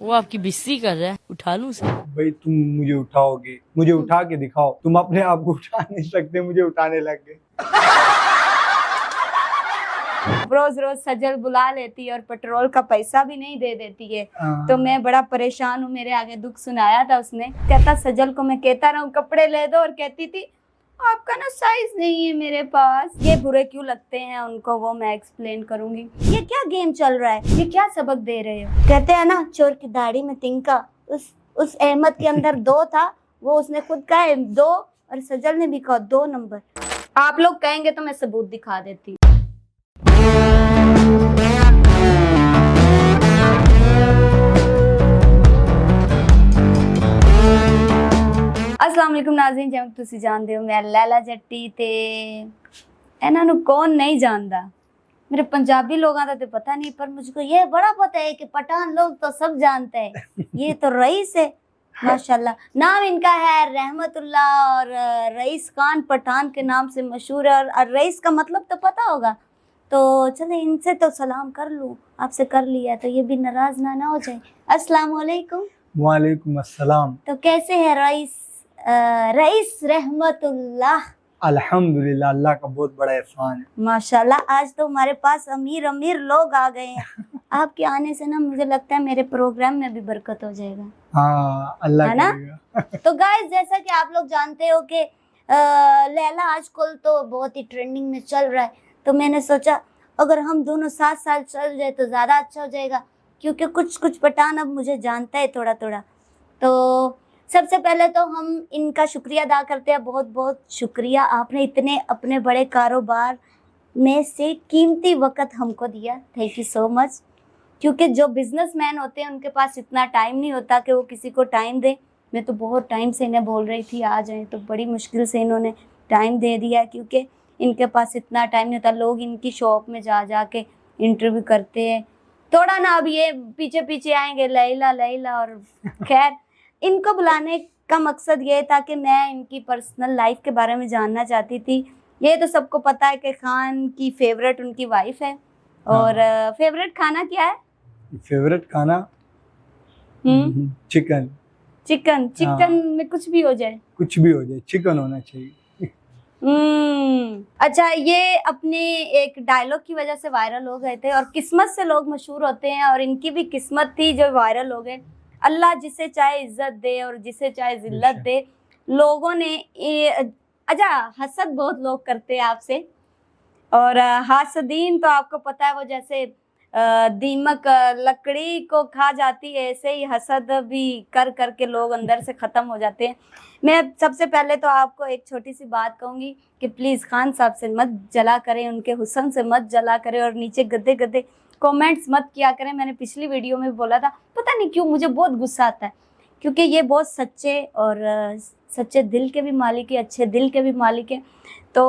वो आपकी बिस्सी कर रहा है, उठा लूं उसे? भाई तुम मुझे उठाओगे, मुझे उठा के दिखाओ। तुम अपने आप को उठा नहीं सकते, मुझे उठाने लग गए। रोज रोज सजल बुला लेती है और पेट्रोल का पैसा भी नहीं दे देती है। तो मैं बड़ा परेशान हूँ, मेरे आगे दुख सुनाया था उसने। कहता सजल को मैं कहता रहा हूँ कपड़े ले दो, और कहती थी आपका ना साइज नहीं है मेरे पास। ये बुरे क्यों लगते हैं उनको, वो मैं एक्सप्लेन करूंगी। ये क्या गेम चल रहा है, ये क्या सबक दे रहे हो? कहते हैं ना चोर की दाढ़ी में तिनका। उस अहमद के अंदर 2 था, वो उसने खुद कहा है 2, और सजल ने भी कहा 2 नंबर। आप लोग कहेंगे तो मैं सबूत दिखा देती हूँ। अस्सलाम वालेकुम नाज़रीन, जिवें तुसीं जानदे हो मैं लैला जट्टी ते इन्हां नूं कौन नहीं जानदा। मेरे पंजाबी लोगों का तो पता नहीं, पर मुझको ये बड़ा पता है कि पठान लोग तो सब जानते हैं। ये तो रईस है माशाल्लाह, नाम इनका है रहमतुल्लाह, और रईस खान पठान के नाम से मशहूर है। और रईस का मतलब तो पता होगा, तो चले इनसे तो सलाम कर लूँ। आपसे कर लिया तो ये भी नाराज ना हो जाए। अस्सलाम वालेकुम। वालेकुम अस्सलाम। तो कैसे है रईस? रईस रहमतुल्लाह। अल्हम्दुलिल्लाह, अल्लाह का बहुत बड़ा एहसान है माशाल्लाह। आज तो हमारे पास अमीर अमीर लोग आ गए हैं। आपके आने से ना मुझे लगता है मेरे प्रोग्राम में भी बरकत हो जाएगा। हाँ, अल्लाह है ना? करेगा। तो गाइस, जैसा कि आप लोग जानते हो कि लैला आजकल तो बहुत ही ट्रेंडिंग में चल रहा है, तो मैंने सोचा अगर हम दोनों 7 साल चल जाए तो ज़्यादा अच्छा हो जाएगा, क्योंकि कुछ कुछ पठान अब मुझे जानता है थोड़ा थोड़ा। तो सबसे पहले तो हम इनका शुक्रिया अदा करते हैं, बहुत बहुत शुक्रिया। आपने इतने अपने बड़े कारोबार में से कीमती वक्त हमको दिया, थैंक यू सो मच। क्योंकि जो बिजनेसमैन होते हैं उनके पास इतना टाइम नहीं होता कि वो किसी को टाइम दे। मैं तो बहुत टाइम से इन्हें बोल रही थी आ जाएं, तो बड़ी मुश्किल से इन्होंने टाइम दे दिया, क्योंकि इनके पास इतना टाइम नहीं होता। लोग इनकी शॉप में जा जा के इंटरव्यू करते हैं। थोड़ा ना अब ये पीछे पीछे आएंगे लैला लैला, और खैर इनको बुलाने का मकसद ये था कि मैं इनकी पर्सनल लाइफ के बारे में जानना चाहती थी। ये तो सबको पता है कि खान की फेवरेट उनकी वाइफ है। और फेवरेट खाना क्या है? फेवरेट खाना चिकन। चिकन। चिकन में कुछ भी हो जाए? कुछ भी हो जाए, चिकन होना चाहिए। अच्छा, ये अपने एक डायलॉग की वजह से वायरल हो गए थे, और किस्मत से लोग मशहूर होते हैं, और इनकी भी किस्मत थी जो वायरल हो गए। अल्लाह जिसे चाहे इज्जत दे और जिसे चाहे जिल्लत दे। लोगों ने अच्छा, हसद बहुत लोग करते हैं आपसे, और हासदीन तो आपको पता है वो जैसे दीमक लकड़ी को खा जाती है, ऐसे ही हसद भी कर कर के लोग अंदर से ख़त्म हो जाते हैं। मैं सबसे पहले तो आपको एक छोटी सी बात कहूँगी कि प्लीज़ खान साहब से मत जला करें, उनके हुस्न से मत जला करें, और नीचे गद्दे गद्दे कमेंट्स मत किया करें। मैंने पिछली वीडियो में बोला था, पता नहीं क्यों मुझे बहुत गुस्सा आता है, क्योंकि ये बहुत सच्चे और सच्चे दिल के भी मालिक है, अच्छे दिल के भी मालिक है। तो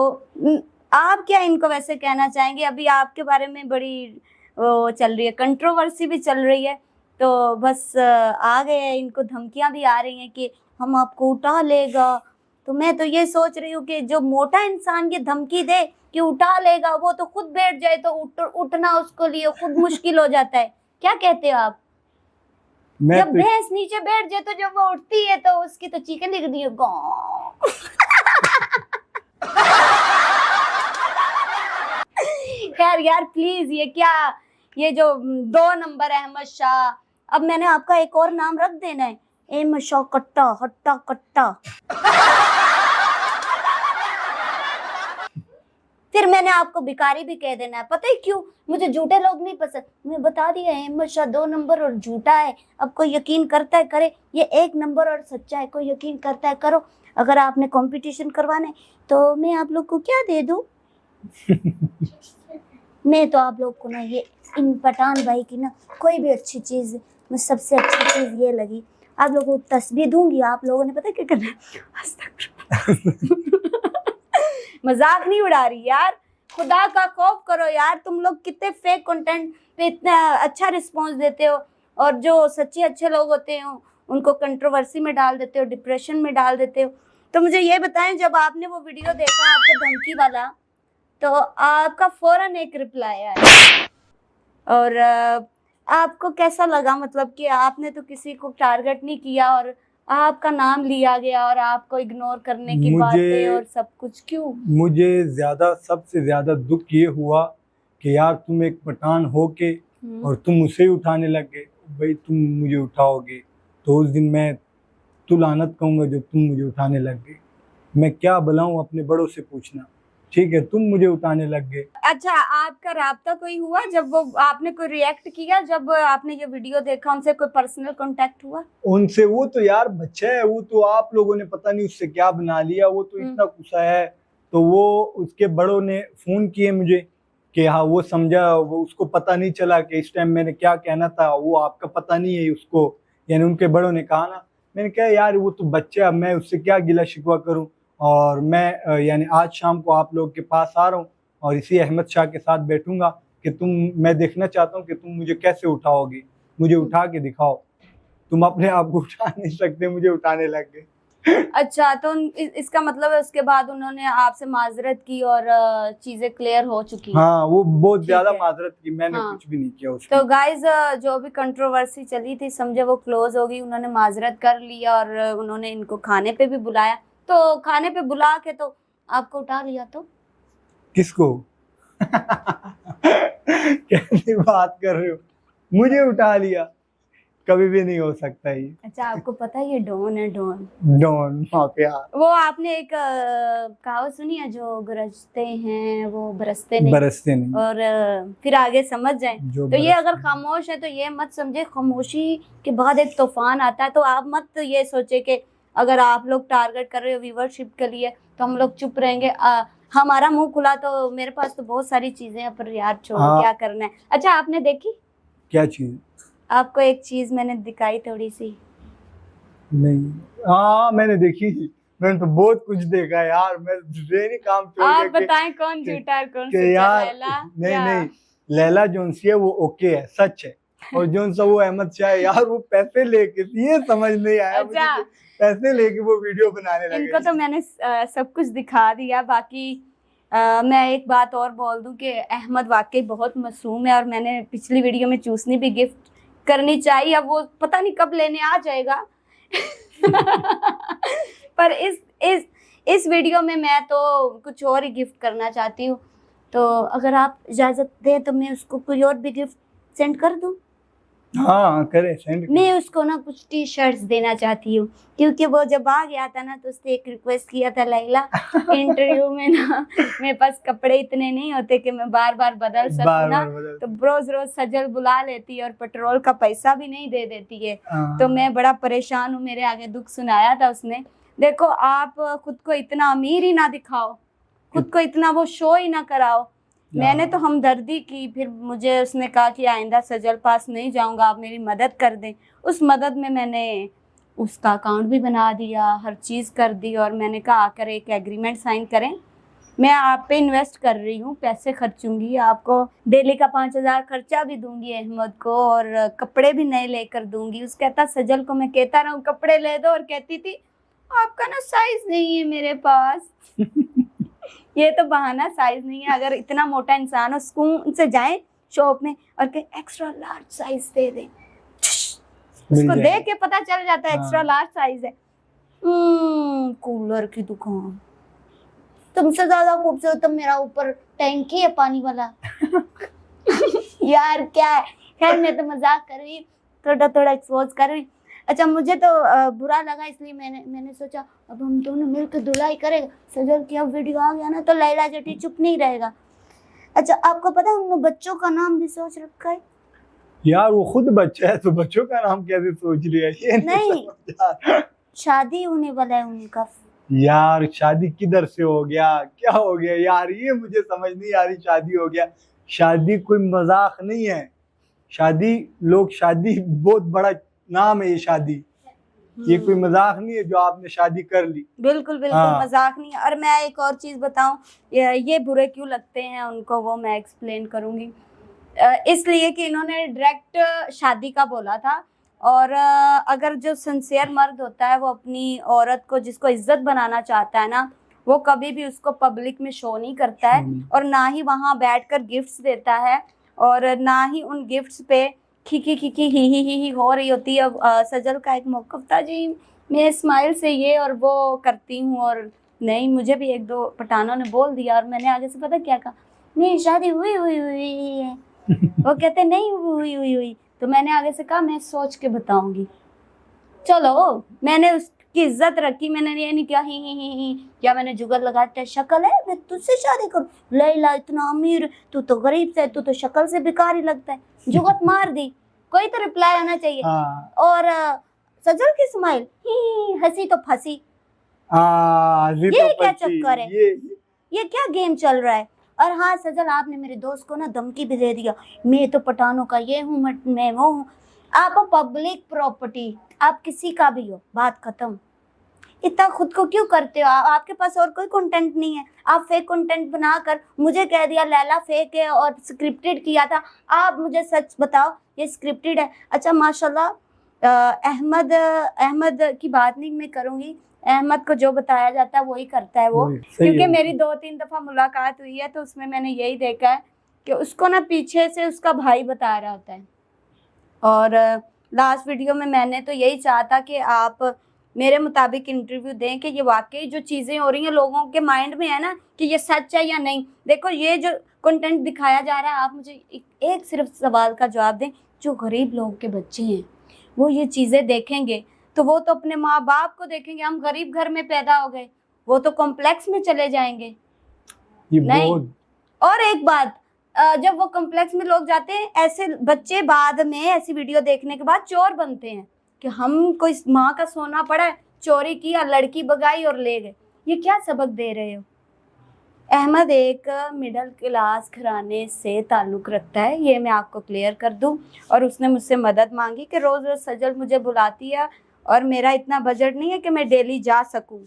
आप क्या इनको वैसे कहना चाहेंगे? अभी आपके बारे में बड़ी वो चल रही है, कंट्रोवर्सी भी चल रही है, तो बस आ गए हैं, इनको धमकियां भी आ रही हैं कि हम आपको उठा लेगा। तो मैं तो ये सोच रही हूँ कि जो मोटा इंसान ये धमकी दे कि उठा लेगा, वो तो खुद बैठ जाए तो उठना उसको लिए खुद मुश्किल हो जाता है। क्या कहते हो आप? जब भैंस नीचे बैठ जाए तो जब वो उठती है तो उसकी तो चीखें निकलती है गाँव। खैर यार प्लीज, ये क्या, ये जो 2 नंबर अहमद शाह, अब मैंने आपका एक और नाम रख देना है, अहमद शाह कट्टा हट्टा कट्टा। फिर मैंने आपको भिखारी भी कह देना है। पता है क्यों? मुझे झूठे लोग नहीं पसंद। मैं बता दिया अहमद शाह 2 नंबर और झूठा है। अब कोई यकीन करता है करे, ये 1 नंबर और सच्चा है। कोई यकीन करता है करो। अगर आपने कंपटीशन करवाना है तो मैं आप लोग को क्या दे दूं? मैं तो आप लोग को ना ये इन पठान भाई की ना कोई भी अच्छी चीज़, मैं सबसे अच्छी चीज़ ये लगी, आप लोगों को तस्बीह दूंगी। आप लोगों ने पता क्या करना है? मजाक नहीं उड़ा रही यार, खुदा का खौफ करो यार। तुम लोग कितने फेक कंटेंट पे इतना अच्छा रिस्पांस देते हो, और जो सच्चे अच्छे लोग होते हैं उनको कंट्रोवर्सी में डाल देते हो, डिप्रेशन में डाल देते हो। तो मुझे ये बताएं, जब आपने वो वीडियो देखा आपको धमकी वाला, तो आपका फौरन एक रिप्लाई आया, और आपको कैसा लगा, मतलब कि आपने तो किसी को टारगेट नहीं किया और आपका नाम लिया गया और आपको इग्नोर करने की बातें और सब कुछ, क्यों? मुझे सबसे ज्यादा दुख ये हुआ कि यार तुम एक पठान हो के और तुम उसे ही उठाने लग गए। भाई तुम मुझे उठाओगे तो उस दिन मैं तू लानत कहूंगा जो तुम मुझे उठाने लग गए। मैं क्या बुलाऊं, अपने बड़ों से पूछना। ठीक है, तुम मुझे उठाने लग गए। अच्छा, आपका राब्ता कोई हुआ जब वो आपने कोई रिएक्ट किया, जब आपने ये वीडियो देखा, उनसे कोई पर्सनल कांटेक्ट हुआ? उनसे वो तो यार बच्चा है, वो तो आप लोगों ने पता नहीं उससे क्या बना लिया, वो तो इतना गुस्सा है। तो वो उसके बड़ों ने फोन किए मुझे कि हाँ वो समझा, वो उसको पता नहीं चला कि इस टाइम मैंने क्या कहना था, वो आपका पता नहीं है उसको, यानी उनके बड़ों ने कहा ना। मैंने कहा यार वो तो बच्चा, मैं उससे क्या गिला शिकवा करूं। और मैं यानी आज शाम को आप लोग के पास आ रहा हूँ और इसी अहमद शाह के साथ बैठूंगा कि मैं देखना चाहता हूँ कि तुम मुझे कैसे उठाओगे, मुझे उठा के दिखाओ। तुम अपने आप को उठा नहीं सकते, मुझे उठाने लग गए। अच्छा, तो इसका मतलब है उसके बाद उन्होंने आपसे माजरत की और चीजें क्लियर हो चुकी हैं। हाँ, वो बहुत ज्यादा है। माजरत की, मैंने हाँ। कुछ भी नहीं किया उसको। तो गाइज, जो भी कंट्रोवर्सी चली थी समझे वो क्लोज हो गई, उन्होंने माजरत कर लिया और उन्होंने इनको खाने पे भी बुलाया। तो खाने पे बुला के तो आपको उठा लिया तो? किसको? कैसी बात कर रहे हो, मुझे उठा लिया? कभी भी नहीं हो सकता ये। अच्छा, आपको पता है ये डॉन है, डॉन। Don mafia. वो आपने एक कहावत सुनी है, जो गरजते हैं वो बरसते नहीं। बरसते नहीं। और फिर आगे समझ जाए। जो तो ये बरसते अगर खामोश है तो ये मत समझे खामोशी के बाद एक तूफान आता है। तो आप मत ये सोचे कि अगर आप लोग टारगेट कर रहे हो व्यूवरशिप के लिए तो हम लोग चुप रहेंगे। हमारा मुंह खुला तो मेरे पास तो बहुत सारी चीजें हैं, पर यार छोड़ो, क्या करना है। अच्छा, आपने देखी? क्या चीज? आपको एक चीज मैंने दिखाई थोड़ी सी। नहीं, हाँ मैंने देखी, मैंने तो बहुत कुछ देखा यार। मैं नहीं काम छोड़ आप बताएं कौन झूठा है कौन सच्चा? यार लैला? नहीं, लैला जोनसी है वो ओके है, सच है। और जोन सा वो अहमद शाह है यार, वो पैसे लेके, ये समझ नहीं आया मुझे अच्छा, पैसे लेके वो वीडियो बनाने लगे। इनको तो मैंने सब कुछ दिखा दिया। बाकी मैं एक बात और बोल दूं कि अहमद वाकई बहुत मासूम है और मैंने पिछली वीडियो में चूसनी भी गिफ्ट करनी चाहिए। अब वो पता नहीं कब लेने आ जाएगा। पर इस वीडियो में मैं तो कुछ और ही गिफ्ट करना चाहती हूँ। तो अगर आप इजाजत दें तो मैं उसको कोई और भी गिफ्ट सेंड कर दूं। हाँ करे, सेंड। मैं उसको ना कुछ टी शर्ट्स देना चाहती हूँ, क्योंकि वो जब आ गया था ना तो उसने एक रिक्वेस्ट किया था, लैला इंटरव्यू में ना मेरे पास कपड़े इतने नहीं होते कि मैं बार बार बदल सकूं ना, तो रोज रोज सजल बुला लेती है और पेट्रोल का पैसा भी नहीं दे देती है। तो मैं बड़ा परेशान हूँ, मेरे आगे दुख सुनाया था उसने। देखो, आप खुद को इतना अमीर ही ना दिखाओ, खुद को इतना वो शो ही ना कराओ। मैंने तो हमदर्दी की, फिर मुझे उसने कहा कि आइंदा सजल पास नहीं जाऊंगा, आप मेरी मदद कर दें। उस मदद में मैंने उसका अकाउंट भी बना दिया, हर चीज़ कर दी, और मैंने कहा आकर एक एग्रीमेंट साइन करें, मैं आप पे इन्वेस्ट कर रही हूँ, पैसे खर्चूंगी, आपको डेली का 5,000 खर्चा भी दूंगी अहमद को, और कपड़े भी नए लेकर दूंगी। उस कहता सजल को मैं कहता रहा हूँ कपड़े ले दो, और कहती थी आपका ना साइज नहीं है मेरे पास। ये तो बहाना, साइज नहीं है। अगर इतना मोटा इंसान हो, सुकून से जाए शॉप में और के एक्स्ट्रा लार्ज साइज दे दें, उसको देख के पता चल जाता है एक्स्ट्रा लार्ज साइज है। कूलर की दुकान, तुमसे ज्यादा खूबसूरत तो मेरा ऊपर टैंकी है पानी वाला। यार क्या है, खैर मैं तो मजाक कर रही, थोड़ा एक्सपोज कर रही। अच्छा, मुझे तो बुरा लगा, इसलिए मैंने सोचा अब हम दोनों मिलकर धुलाई करेंगे। सजल की अब वीडियो आ गया ना तो लैला जटी चुप नहीं रहेगा। अच्छा, आपको पता है उन बच्चों का नाम भी सोच रखा है? यार वो खुद बच्चा है तो बच्चों का नाम कैसे सोच लिया? ये नहीं, शादी होने वाला है उनका। यार शादी किधर से हो गया, क्या हो गया यार, ये मुझे समझ नहीं आ रही। शादी हो गया, शादी कोई मजाक नहीं है। शादी बहुत बड़ा नाम है ये शादी, ये कोई मजाक नहीं है जो आपने शादी कर ली। बिल्कुल मजाक नहीं है। और मैं एक और चीज बताऊं, ये बुरे क्यों लगते हैं उनको, वो मैं एक्सप्लेन करूंगी। इसलिए कि इन्होंने डायरेक्ट शादी का बोला था, और अगर जो सिंसियर मर्द होता है वो अपनी औरत को, जिसको इज्जत बनाना चाहता है ना, वो कभी भी उसको पब्लिक में शो नहीं करता है, और ना ही वहाँ बैठकर गिफ्ट्स देता है, और ना ही उन गिफ्ट्स पे खी ही हो रही होती है। अब सजल का एक मौक़िफ़ था जी, मैं स्माइल से ये और वो करती हूँ, और नहीं, मुझे भी एक दो पठानों ने बोल दिया और मैंने आगे से पता क्या कहा, नहीं शादी हुई हुई हुई है। वो कहते नहीं हुई हुई हुई, तो मैंने आगे से कहा मैं सोच के बताऊंगी। चलो, मैंने उसकी इज्जत रखी, मैंने ये नहीं किया ही क्या मैंने जुगल लगाया, शक्ल है मैं तुझसे शादी करूं, लैला इतना अमीर, तू तो गरीब से, तू तो शक्ल से बेकार ही लगता है, जुगत मार दी। कोई तो रिप्लाई आना चाहिए। हाँ और सजल की स्माइल, हंसी तो फंसी। ये ये क्या चक्कर है? ये ये क्या गेम चल रहा है? और हाँ सजल, आपने मेरे दोस्त को ना धमकी भी दे दिया, मैं तो पठानों का ये हूँ, मैं वो हूँ। आप पब्लिक प्रॉपर्टी, आप किसी का भी हो, बात खत्म। इतना खुद को क्यों करते हो? आपके पास और कोई कंटेंट नहीं है, आप फेक कंटेंट बनाकर मुझे कह दिया लैला फेक है और स्क्रिप्टेड किया था। आप मुझे सच बताओ, ये स्क्रिप्टेड है? अच्छा माशाल्लाह, अहमद की बात नहीं मैं करूँगी, अहमद को जो बताया जाता है वही करता है वो। क्योंकि मेरी 2-3 दफ़ा मुलाकात हुई है, तो उसमें मैंने यही देखा है कि उसको ना पीछे से उसका भाई बता रहा होता है। और लास्ट वीडियो में मैंने तो यही चाहा था कि आप मेरे मुताबिक इंटरव्यू दें कि ये वाकई जो चीज़ें हो रही हैं लोगों के माइंड में है ना, कि ये सच है या नहीं। देखो, ये जो कंटेंट दिखाया जा रहा है, आप मुझे एक सिर्फ सवाल का जवाब दें, जो गरीब लोगों के बच्चे हैं वो ये चीज़ें देखेंगे तो वो तो अपने माँ बाप को देखेंगे, हम गरीब घर में पैदा हो गए, वो तो कॉम्प्लेक्स में चले जाएंगे। ये नहीं। बहुत और एक बात, जब वो कॉम्प्लेक्स में लोग जाते हैं, ऐसे बच्चे बाद में ऐसी वीडियो देखने के बाद चोर बनते हैं कि हम कोई माँ का सोना पड़ा है, चोरी किया, लड़की भगाई और ले गए। ये क्या सबक दे रहे हो? अहमद एक मिडिल क्लास घराने से ताल्लुक़ रखता है, ये मैं आपको क्लियर कर दूं। और उसने मुझसे मदद मांगी कि रोज़ रोज़ सजल मुझे बुलाती है और मेरा इतना बजट नहीं है कि मैं डेली जा सकूं,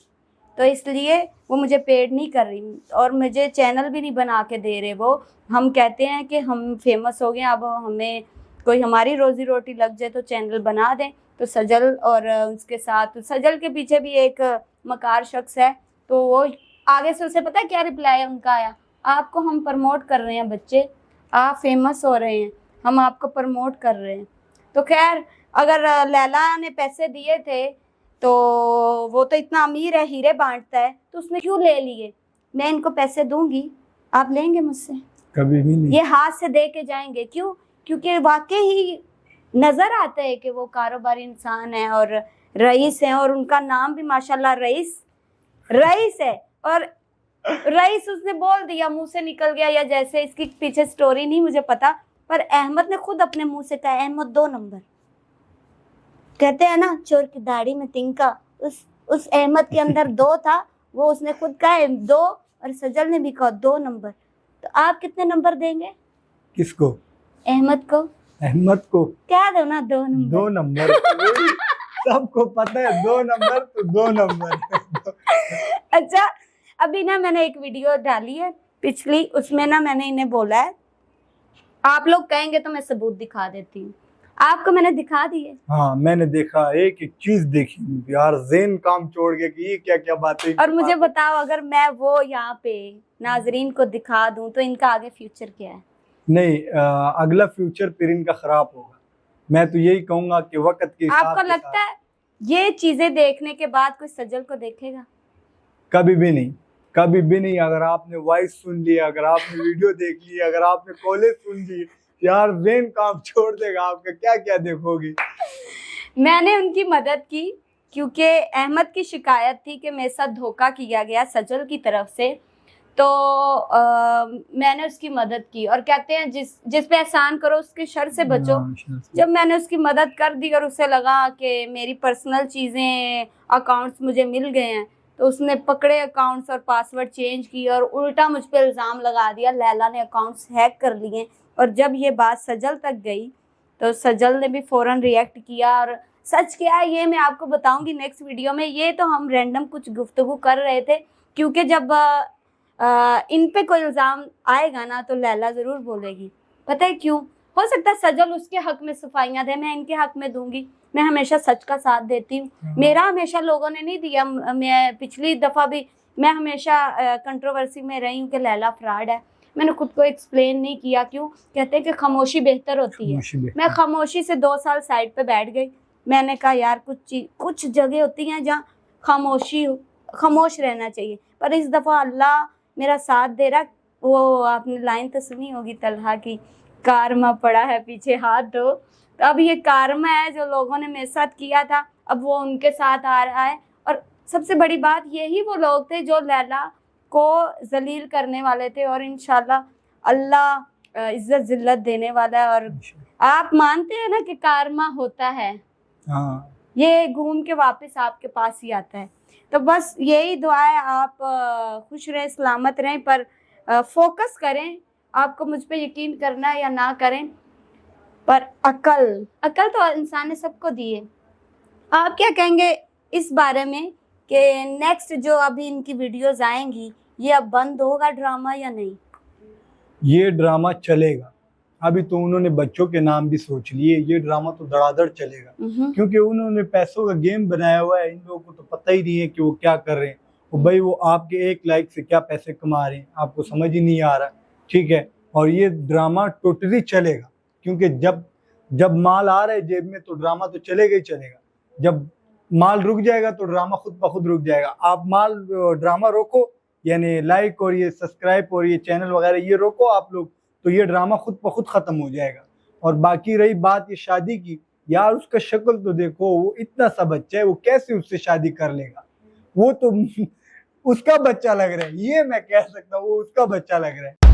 तो इसलिए वो मुझे पेड नहीं कर रही और मुझे चैनल भी नहीं बना के दे रहे। वो हम कहते हैं कि हम फेमस हो गए, अब हमें कोई हमारी रोज़ी रोटी लग जाए तो चैनल बना दें। तो सजल और उसके साथ, सजल के पीछे भी एक मकार शख्स है, तो वो आगे से उसे पता है क्या रिप्लाई उनका आया, आपको हम प्रमोट कर रहे हैं बच्चे, आप फेमस हो रहे हैं, हम आपको प्रमोट कर रहे हैं। तो खैर, अगर लैला ने पैसे दिए थे तो वो तो इतना अमीर है, हीरे बांटता है, तो उसने क्यों ले लिए? मैं इनको पैसे दूंगी, आप लेंगे मुझसे? कभी भी नहीं। ये हाथ से दे के जाएंगे। क्यों? क्योंकि वाकई ही नजर आता है कि वो कारोबारी इंसान है और रईस है, और उनका नाम भी माशाल्लाह रईस है। और रईस उसने बोल दिया, मुंह से निकल गया, या जैसे इसकी पीछे स्टोरी नहीं मुझे पता, पर अहमद ने खुद अपने मुंह से कहा, अहमद 2 नंबर। कहते हैं ना, चोर की दाढ़ी में तिनका, उस अहमद के अंदर 2 था, वो उसने खुद कहा 2, और सजल ने भी कहा 2 नंबर। तो आप कितने नंबर देंगे? किसको? अहमद को। अहमद को क्या दो ना, 2 नंबर। 2 नंबर सबको पता है, 2 नंबर तो 2 नंबर। अच्छा, अभी ना मैंने एक वीडियो डाली है पिछली, उसमें ना मैंने इन्हें बोला है, आप लोग कहेंगे तो मैं सबूत दिखा देती हूँ, आपको मैंने दिखा दिए। हाँ, मैंने देखा, एक एक चीज देखी यार, ज़ेन काम छोड़ के कि ये क्या क्या बातें। और मुझे बताओ, अगर मैं वो यहाँ पे नाजरीन को दिखा दूं तो इनका आगे फ्यूचर क्या है? नहीं, अगला फ्यूचर फिर इनका खराब होगा। मैं तो यही कहूंगा कि वक्त के हिसाब आपको के लगता साथ है ये चीजें देखने के बाद कोई सजल को देखेगा? कभी भी नहीं, कभी भी नहीं। अगर आपने वॉइस सुन लिया, अगर आपने वीडियो देख ली, अगर आपने कॉलेज सुन ली, यार ज़ेन काम छोड़ देगा आपका, क्या क्या देखोगी। मैंने उनकी मदद की क्योंकि अहमद की शिकायत थी कि मेरे साथ धोखा किया गया सजल की तरफ से, तो मैंने उसकी मदद की। और कहते हैं जिस पे एहसान करो उसके शर से बचो। जब मैंने उसकी मदद कर दी और उसे लगा कि मेरी पर्सनल चीज़ें, अकाउंट्स मुझे मिल गए हैं, तो उसने पकड़े अकाउंट्स और पासवर्ड चेंज की और उल्टा मुझ पे इल्ज़ाम लगा दिया लैला ने अकाउंट्स हैक कर लिए। और जब ये बात सजल तक गई तो सजल ने भी फ़ौरन रिएक्ट किया। और सच क्या है ये मैं आपको बताऊंगी नेक्स्ट वीडियो में। ये तो हम रैंडम कुछ गुफ्तगू कर रहे थे, क्योंकि जब इन पे कोई इल्ज़ाम आएगा ना तो लैला ज़रूर बोलेगी। पता है क्यों? हो सकता है सजल उसके हक़ में सफाइयाँ दे, मैं इनके हक़ में दूंगी। मैं हमेशा सच का साथ देती हूँ। मेरा हमेशा लोगों ने नहीं दिया। मैं पिछली दफ़ा भी मैं हमेशा कंट्रोवर्सी में रही हूँ कि लैला फ्रॉड है, मैंने खुद को एक्सप्लेन नहीं किया। क्यों? कहते हैं कि खामोशी बेहतर होती है। खामोशी बेहतर। मैं खामोशी से 2 साल साइड पे बैठ गई। मैंने कहा यार कुछ जगह होती हैं जहाँ खामोश रहना चाहिए, पर इस दफ़ा अल्लाह मेरा साथ दे रहा। वो आपने लाइन तो सुनी होगी तलहा की, कारमा पड़ा है पीछे हाथ दो। तो अब ये कारमा है जो लोगों ने मेरे साथ किया था, अब वो उनके साथ आ रहा है। और सबसे बड़ी बात यही वो लोग थे जो लैला को जलील करने वाले थे, और इंशाल्लाह अल्लाह इज्जत जिल्लत देने वाला है। और आप मानते हैं ना कि कारमा होता है, हाँ, ये घूम के वापस आपके पास ही आता है। तो बस यही दुआ है, आप खुश रहें, सलामत रहें, पर फोकस करें। आपको मुझ पे यकीन करना है या ना करें, पर अकल तो इंसान ने सबको दी है। आप क्या कहेंगे इस बारे में कि नेक्स्ट जो अभी इनकी वीडियोस आएंगी, ये अब बंद होगा ड्रामा या नहीं? ये ड्रामा चलेगा। अभी तो उन्होंने बच्चों के नाम भी सोच लिए, ये ड्रामा तो धड़ाधड़ चलेगा, क्योंकि उन्होंने पैसों का गेम बनाया हुआ है। इन लोगों को तो पता ही नहीं है कि वो क्या कर रहे हैं। वो भाई वो आपके एक लाइक से क्या पैसे कमा रहे हैं, आपको समझ ही नहीं आ रहा, ठीक है। और ये ड्रामा टोटली चलेगा, क्योंकि जब माल आ रहा है जेब में तो ड्रामा तो चलेगा ही चलेगा। जब माल रुक जाएगा तो ड्रामा खुद ब खुद रुक जाएगा। आप ड्रामा रोको, यानी लाइक और ये सब्सक्राइब और ये चैनल वगैरह ये रोको आप लोग, तो ये ड्रामा खुद ब खुद खत्म हो जाएगा। और बाकी रही बात ये शादी की, यार उसका शक्ल तो देखो, वो इतना सा बच्चा है, वो कैसे उससे शादी कर लेगा? वो तो उसका बच्चा लग रहा है, ये मैं कह सकता हूँ, वो उसका बच्चा लग रहा है।